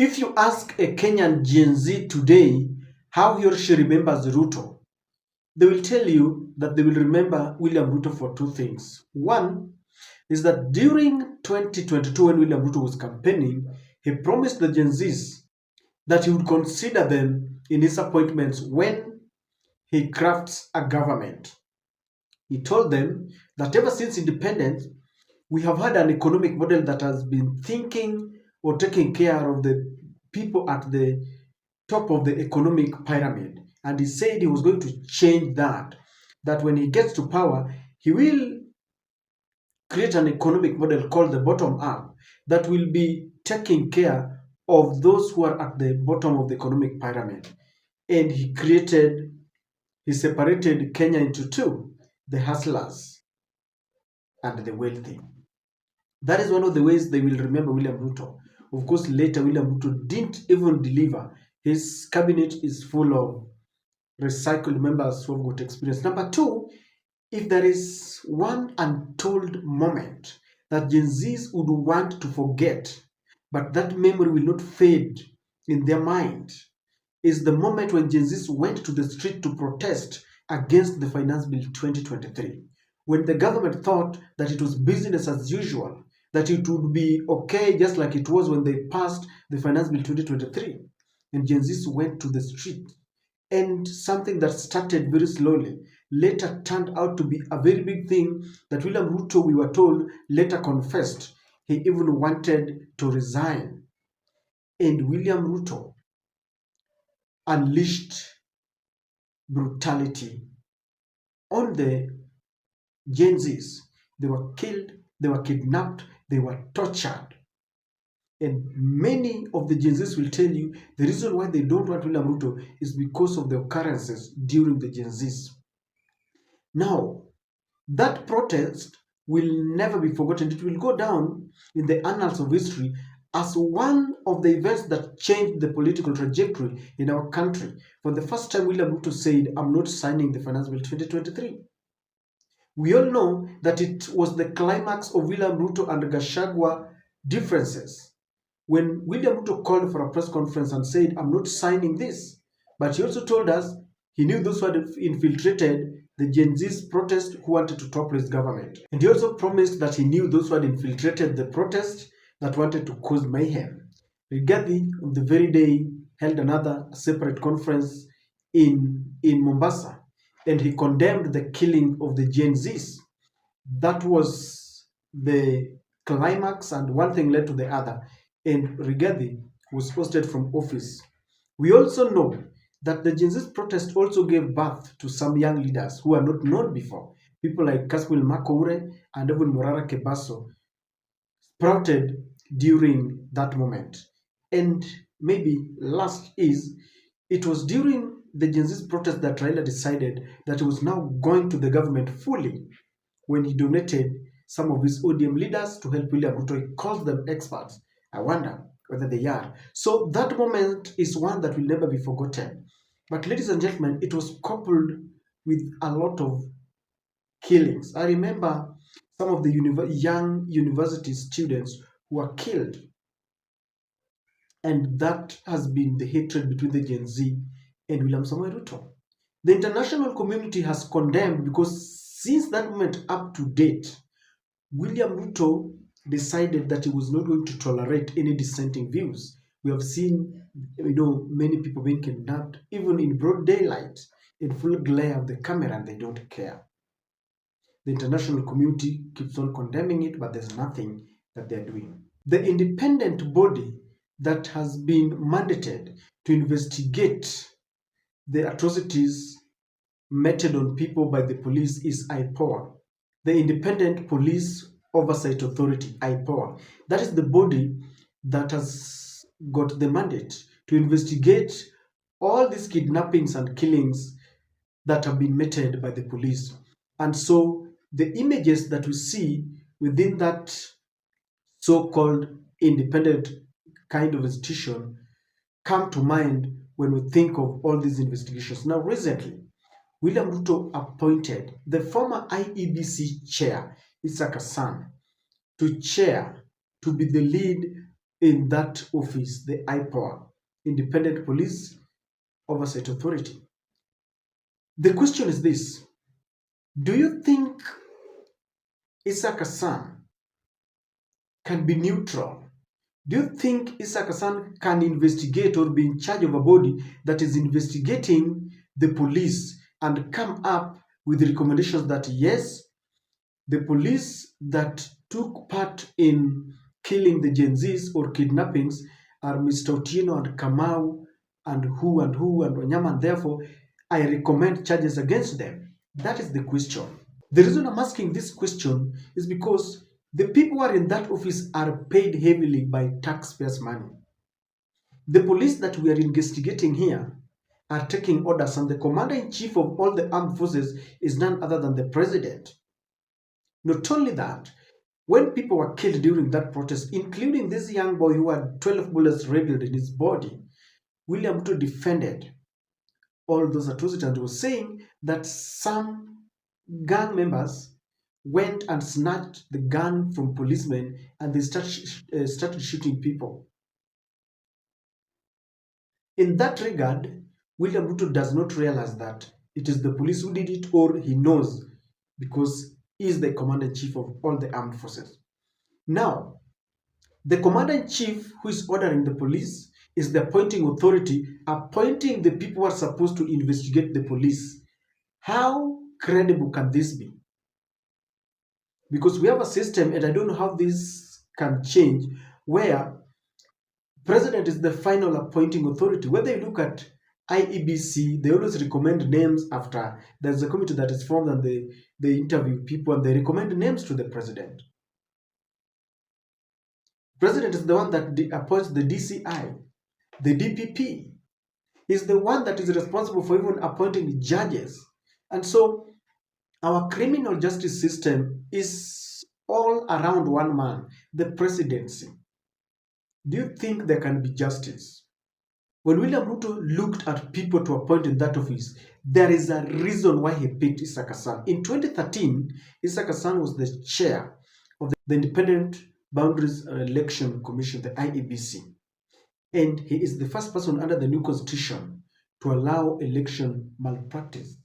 If you ask a Kenyan Gen Z today how he or she remembers Ruto, they will tell you that they will remember William Ruto for two things. One is that during 2022, when William Ruto was campaigning, he promised the Gen Zs that he would consider them in his appointments when he crafts a government. He told them that ever since independence, we have had an economic model that has been thinking or taking care of the people at the top of the economic pyramid. And he said he was going to change that. That when he gets to power, he will create an economic model called the bottom up that will be taking care of those who are at the bottom of the economic pyramid. And he separated Kenya into two, the hustlers and the wealthy. That is one of the ways they will remember William Ruto. Of course, later William Ruto didn't even deliver. His cabinet is full of recycled members who have got experience. Number two, if there is one untold moment that Gen Zs would want to forget, but that memory will not fade in their mind, is the moment when Gen Zs went to the street to protest against the Finance Bill 2023. When the government thought that it was business as usual, that it would be okay just like it was when they passed the Finance Bill 2023. And Gen Zs went to the street. And something that started very slowly later turned out to be a very big thing that William Ruto, we were told, later confessed. He even wanted to resign. And William Ruto unleashed brutality on the Gen Zs. They were killed, they were kidnapped, they were tortured. And many of the Gen Zs will tell you the reason why they don't want William Ruto is because of the occurrences during the Gen Zs. Now, that protest will never be forgotten. It will go down in the annals of history as one of the events that changed the political trajectory in our country. For the first time, William Ruto said, "I'm not signing the Finance Bill 2023. We all know that it was the climax of William Ruto and Gachagua differences. When William Ruto called for a press conference and said, "I'm not signing this," but he also told us he knew those who had infiltrated the Gen Z's protest who wanted to topple his government. And he also promised that he knew those who had infiltrated the protest that wanted to cause mayhem. Rigathi, on the very day, held another separate conference in Mombasa, and he condemned the killing of the Gen Zs. That was the climax, and one thing led to the other, and Rigathi was ousted from office. We also know that the Gen Z protest also gave birth to some young leaders who are not known before. People like Kaswil Makoure and even Morara Kebaso sprouted during that moment. And maybe last is, it was during the Gen Z protest that Raila decided that he was now going to the government fully when he donated some of his ODM leaders to help William Ruto. He calls them experts. I wonder whether they are. So that moment is one that will never be forgotten. But ladies and gentlemen, it was coupled with a lot of killings. I remember some of the young university students who were killed. And that has been the hatred between the Gen Z and William Samoei Ruto. The international community has condemned, because since that moment up to date, William Ruto decided that he was not going to tolerate any dissenting views. We have seen, many people being kidnapped, even in broad daylight, in full glare of the camera, and they don't care. The international community keeps on condemning it, but there's nothing that they're doing. The independent body that has been mandated to investigate the atrocities meted on people by the police is IPOA, the Independent Police Oversight Authority, IPOA. That is the body that has got the mandate to investigate all these kidnappings and killings that have been meted by the police. And so the images that we see within that so-called independent kind of institution come to mind when we think of all these investigations. Now, recently, William Ruto appointed the former IEBC chair, Isaac Hassan, to be the lead in that office, the IPOA, Independent Police Oversight Authority. The question is this: do you think Isaac Hassan can be neutral? Do you think Isaac Hassan can investigate or be in charge of a body that is investigating the police and come up with recommendations that yes, the police that took part in killing the Gen Zs or kidnappings are Mr. Otieno and Kamau and who and Wanyama, and therefore I recommend charges against them? That is the question. The reason I'm asking this question is because the people who are in that office are paid heavily by taxpayers' money. The police that we are investigating here are taking orders, and the commander-in-chief of all the armed forces is none other than the president. Not only that, when people were killed during that protest, including this young boy who had 12 bullets riddled in his body, William Ruto defended all those atrocities and was saying that some gang members went and snatched the gun from policemen and they started shooting people. In that regard, William Ruto does not realize that it is the police who did it, or he knows because he is the commander-in-chief of all the armed forces. Now, the commander-in-chief who is ordering the police is the appointing authority, appointing the people who are supposed to investigate the police. How credible can this be? Because we have a system, and I don't know how this can change, where president is the final appointing authority. Whether you look at IEBC, they always recommend names after there's a committee that is formed and they interview people and they recommend names to the president. President is the one that appoints the DCI, the DPP. Is the one that is responsible for even appointing judges. And so our criminal justice system is all around one man, the presidency. Do you think there can be justice? When William Ruto looked at people to appoint in that office, there is a reason why he picked Isaac Hassan. In 2013, Isaac Hassan was the chair of the Independent Boundaries Election Commission, the IEBC. And he is the first person under the new constitution to allow election malpractice.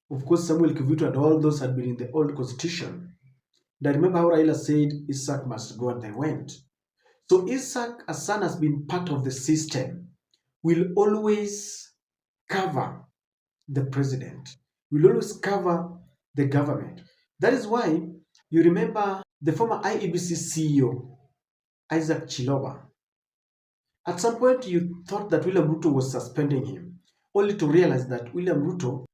Of course, Samuel Kivuto and all those had been in the old constitution. And I remember how Raila said Isaac must go, and they went. So Isaac Hassan has been part of the system, will always cover the president, will always cover the government. That is why you remember the former IEBC CEO, Isaac Chiloba. At some point, you thought that William Ruto was suspending him, only to realize that William Ruto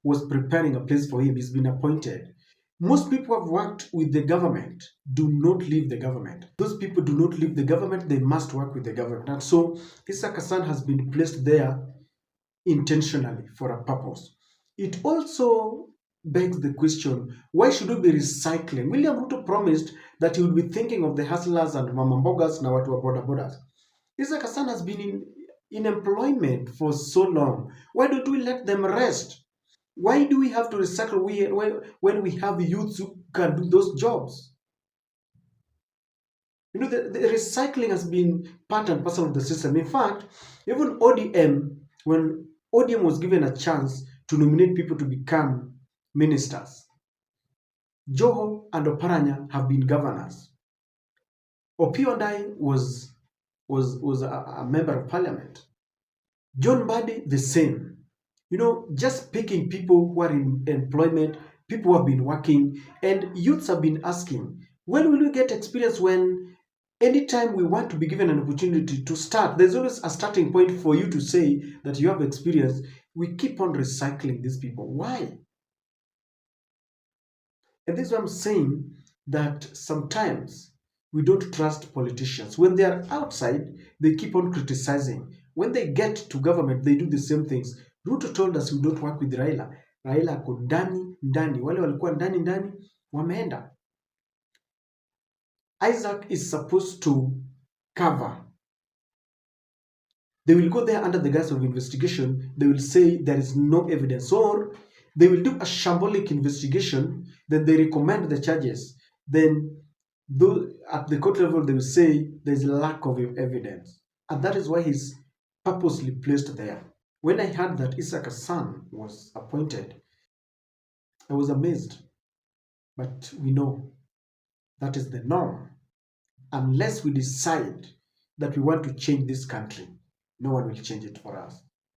was preparing a place for him. He's been appointed. Most people who have worked with the government do not leave the government. Those people do not leave the government, they must work with the government. And so Isaac Hassan has been placed there intentionally for a purpose. It also begs the question, why should we be recycling? William Ruto promised that he would be thinking of the hustlers and mamambogas na watu wa bodabodas. Isaac Hassan has been in employment for so long. Why don't we let them rest? Why do we have to recycle when we have youths who can do those jobs? You know, the recycling has been part and parcel of the system. In fact, even ODM, when ODM was given a chance to nominate people to become ministers, Joho and Oparanya have been governors. Opiyo Ndai was a member of parliament. John Mbadi, the same. You know, just picking people who are in employment, people who have been working, and youths have been asking, when will we get experience? When anytime we want to be given an opportunity to start, there's always a starting point for you to say that you have experience. We keep on recycling these people. Why? And this is what I'm saying, that sometimes we don't trust politicians. When they are outside, they keep on criticizing. When they get to government, they do the same things. Ruto told us we don't work with Raila. Raila ako ndani. Wale walikuwa ndani wameenda. Isaac is supposed to cover. They will go there under the guise of investigation. They will say there is no evidence, or they will do a shambolic investigation. Then they recommend the charges. Then Though at the court level they will say there's a lack of evidence, and that is why he's purposely placed there. When I heard that Issachar's son was appointed, I was amazed. But we know that is the norm. Unless we decide that we want to change this country, no one will change it for us.